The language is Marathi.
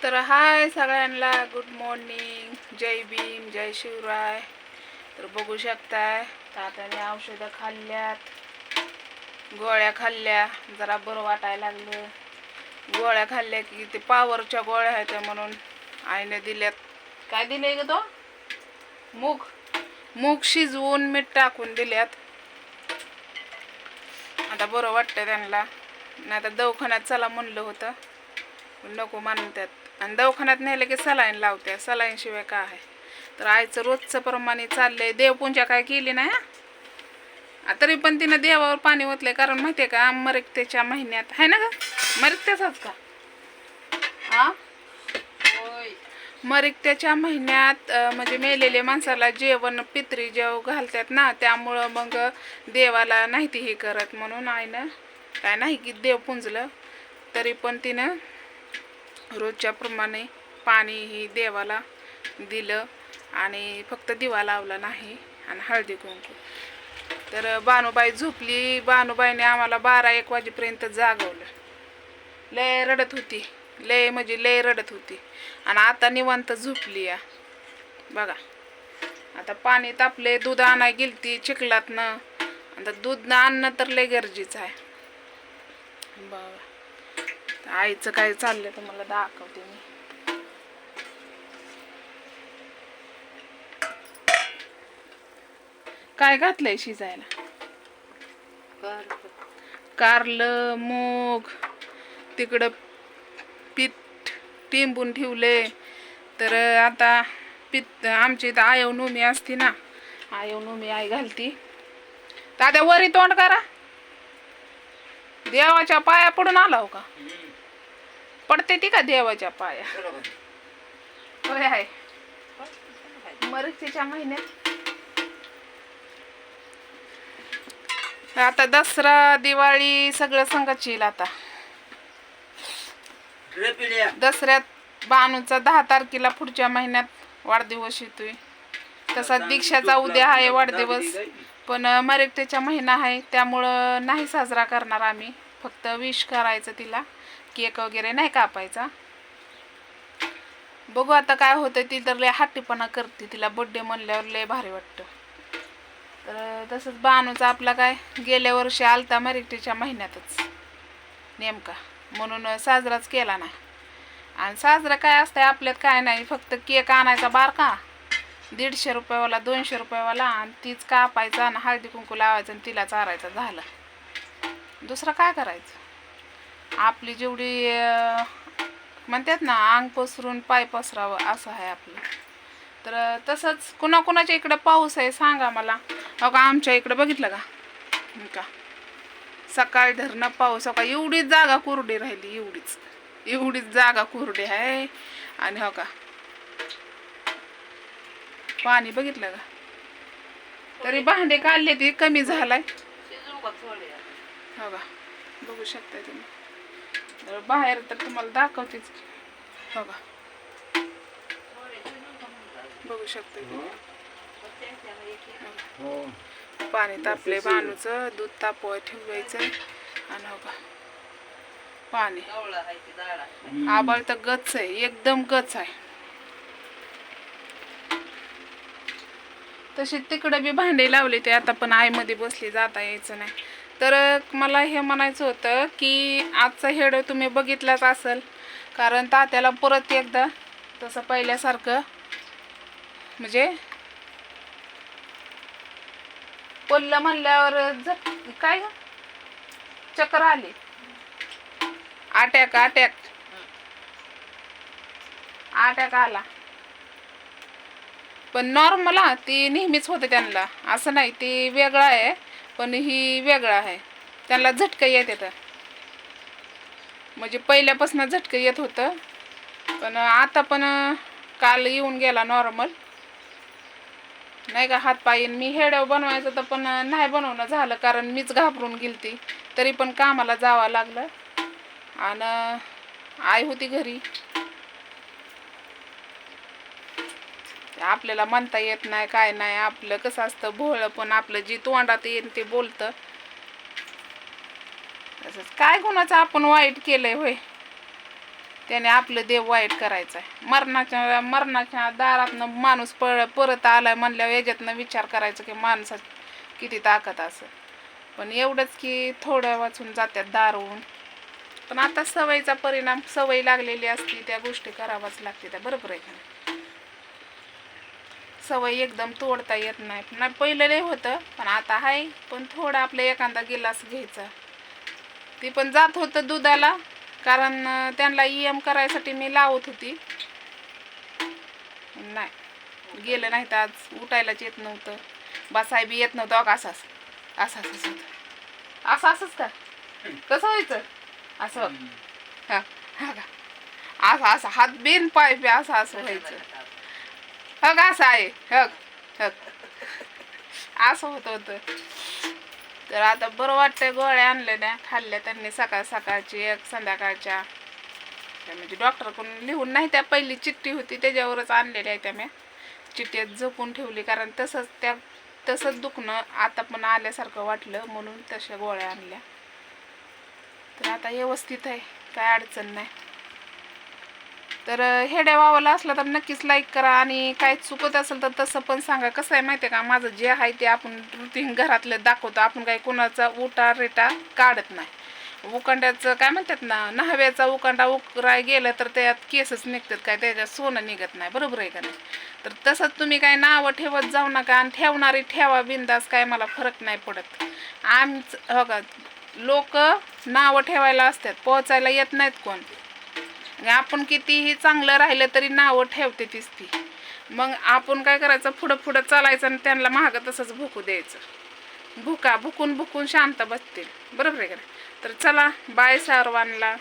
तर हाय सगळ्यांना, गुड मॉर्निंग, जय भीम, जय शिवराय. तर बघू शकताय तात्याने औषधं खाल्ल्यात, गोळ्या खाल्ल्या, जरा बरं वाटायला लागलं. गोळ्या खाल्ल्या की ते पावरच्या गोळ्या आहेत म्हणून आईने दिल्यात. काय दिले ग तो? मूग शिजवून मीठ टाकून दिल्यात. आता बरं वाटतं त्यांना. नाही तर दवाखान्यात चला म्हणलं होतं, नको म्हणतात. आणि दवाखान्यात नेलं की सलाईन लावत्या, सलाईन शिवाय काय आहे. तर आईचं रोजचं प्रमाणे चाललंय. देवपूजा काय केली नाही तरी पण तिनं देवावर पाणी ओतलंय. कारण माहितीये का, मरकतेच्या महिन्यात आहे ना ग, मरकतेचाच का मरकतेच्या महिन्यात म्हणजे मेलेल्या माणसाला जेवण पितरी जेव घालतात ना, त्यामुळं मग देवाला नाही ती हे करत. म्हणून आईनं काय नाही की देव पुंजलं, तरी पण तिनं रोजच्या प्रमाणे पाणी ही देवाला दिलं आणि फक्त दिवा लावला नाही आणि हळदी कुंकू. तर बानूबाई झोपली. बानूबाईने आम्हाला 12-1 वाजेपर्यंत जागवलं. लय रडत होती, लय म्हणजे लय रडत होती. आणि आता निवांत झोपली या बघा. आता पाणी तापले, दूध आणाय गेलती चिखलातनं. आता दूध आणणं तर लय गरजेचं आहे बघा. आईचं काय चाललंय तुम्हाला दाखवते मी. काय घातलंय शिजायला? कारलं, मूग, तिकडं पीठ टिंबून ठेवले. तर आता पीठ आमची इथं आयव नोमी असते ना, आयव नोमी आई घालती. दादा वरी तोंड करा. देवाच्या पाया पडून आला हो का? पडते ती का देवाच्या पाया? होय आहे मरकतीच्या महिन्यात. आता दसरा दिवाळी सगळं संगत येईल. आता दसऱ्यात बानूचा 10 तारखेला पुढच्या महिन्यात वाढदिवस येतोय. तसा दीक्षाचा उद्या आहे वाढदिवस, पण मरकतेच्या महिना आहे त्यामुळं नाही साजरा करणार आम्ही. फक्त विश करायचं तिला, केक वगैरे नाही कापायचा. बघू आता काय होतं. ती तर लय हट्टीपणा करते, तिला बड्डे म्हणल्यावर लय भारी वाटतं. तर तसंच बानूचा आपला काय गेल्या वर्षी आलता मरकतेच्या महिन्यातच नेमका, म्हणून साजराच केला नाही. आणि साजरा काय असतंय आपल्यात काय नाही, फक्त केक आणायचा बारका 150 रुपयावाला 200 रुपयावाला, आणि तीच कापायचा आणि हळदी कुंकू लावायचं आणि तिला चारायचं, झालं. दुसरं काय करायचं? आपली जेवढी म्हणतात ना, अंग पसरून पाय पसरावं असं आहे आपलं. तर तसंच कुणाकुणाच्या इकडं पाऊस आहे सांगा मला. हो का, आमच्या इकडं बघितलं का सकाळी धरणं पाऊस. हो का, एवढीच जागा कोरडी राहिली, एवढीच जागा कोरडी आहे. आणि हो का पाणी बघितलं का, तरी भांडे काढले ते कमी झालाय. हो का, बघू शकताय तुम्ही. बाहेर तर तुम्हाला दाखवतेच. हो का, बघू शकता तुम्ही. पाणी तापले बानूचं, दूध तापवाय ठेवायचं. आणि हो का पाणी आबाळ तर गच आहे, एकदम गच आहे. तशी तिकडं बी भांडे लावले ते आता, पण आईमध्ये बसली, जाता यायचं नाही. तर मला हे म्हणायचं होतं की आजचा हेड तुम्ही बघितलाच असेल, कारण तात्याला परत एकदा तसं पहिल्यासारखं म्हणजे पडलं म्हणल्यावर काय चक्कर आली, अटॅक आला. पण नॉर्मल ती नेहमीच होतं त्यांना, असं नाही ती वेगळं आहे, पण ही वेगळं आहे. त्यांना झटकं येत येतं, म्हणजे पहिल्यापासून झटकं येत होतं. पण आता पण काल येऊन गेला नॉर्मल, नाही का हातपायीन. मी हेड बनवायचं तर पण नाही बनवणं झालं, कारण मीच घाबरून गेलती. तरी पण कामाला जावं लागलं आणि आई होती घरी. आपल्याला म्हणता येत नाही काय नाही, आपलं कसं असतं भोळं, पण आपलं जी तोंडात येईल ते बोलतं. तसंच काय कोणाचं आपण वाईट केलंय होय? त्याने आपलं देव वाईट करायचं आहे. मरणाच्या दारातनं माणूस परत आलाय म्हणल्यावर याच्यातनं विचार करायचा की माणसात किती ताकद असं. पण एवढंच की थोडं वाचून जात्यात दारून. पण आता सवयीचा परिणाम, सवय लागलेली असते त्या गोष्टी करावाच लागते त्या, बरोबर आहे का नाही? सवय एकदम तोडता येत नाही. पहिलं लय होतं पण आता आहे. पण थोडा आपला एखादा गिलास घ्यायचा. ती पण जात होतं दुधाला, कारण त्यांना EM करायसाठी मी लावत होती. नाही गेलं नाही तर आज उठायलाच येत नव्हतं, बसाय बी येत नव्हतं. असं असं असं असं असं असंच का कसं व्हायचं असं हा हा का असं असं हात बिन पाय बी असं असं व्हायचं. हग असं आहे हग हग असं होत होतं. तर आता बरं वाटतंय. गोळ्या आणल्या खाल्ल्या त्यांनी, सकाळ सकाळची एक, संध्याकाळच्या. म्हणजे डॉक्टरकडून लिहून नाही, त्या पहिली चिठ्ठी होती त्याच्यावरच आणलेल्या आहे त्या. मी चिठ्ठीत जपून ठेवली कारण तसंच दुखणं आता पण आल्यासारखं वाटलं म्हणून तशा गोळ्या आणल्या. तर आता व्यवस्थित आहे, काय अडचण नाही. तर हेड्या वावाला असला तर नक्कीच लाईक करा आणि काय चुकत असेल तर तसं पण सांगा. कसं आहे माहिती आहे का, माझं जे आहे ते आपण रुटीन घरातलं दाखवतो. आपण काही कोणाचा उटा रेटा काढत नाही. उकांड्याचं काय म्हणतात ना, न्हाव्याचा उकांडा उकराय गेलं तर त्यात केसच निघतात, काय त्याच्यात सोनं निघत नाही, बरोबर आहे का नाही? तर तसंच तुम्ही काय नावं ठेवत जाऊ नका. आणि ठेवणारी ठेवा बिंदास, काय मला फरक नाही पडत. हो का, लोक नावं ठेवायला असतात, पोचायला येत नाहीत कोण. आपण कितीही चांगलं राहिलं तरी नावं ठेवते तीच ती. मग आपण काय करायचं, पुढं पुढं चालायचं आणि त्यांना महाग तसंच भुकू द्यायचं. भुकून शांत बसतील, बरोबर आहे का नाही? तर चला, बाय सर्वांना.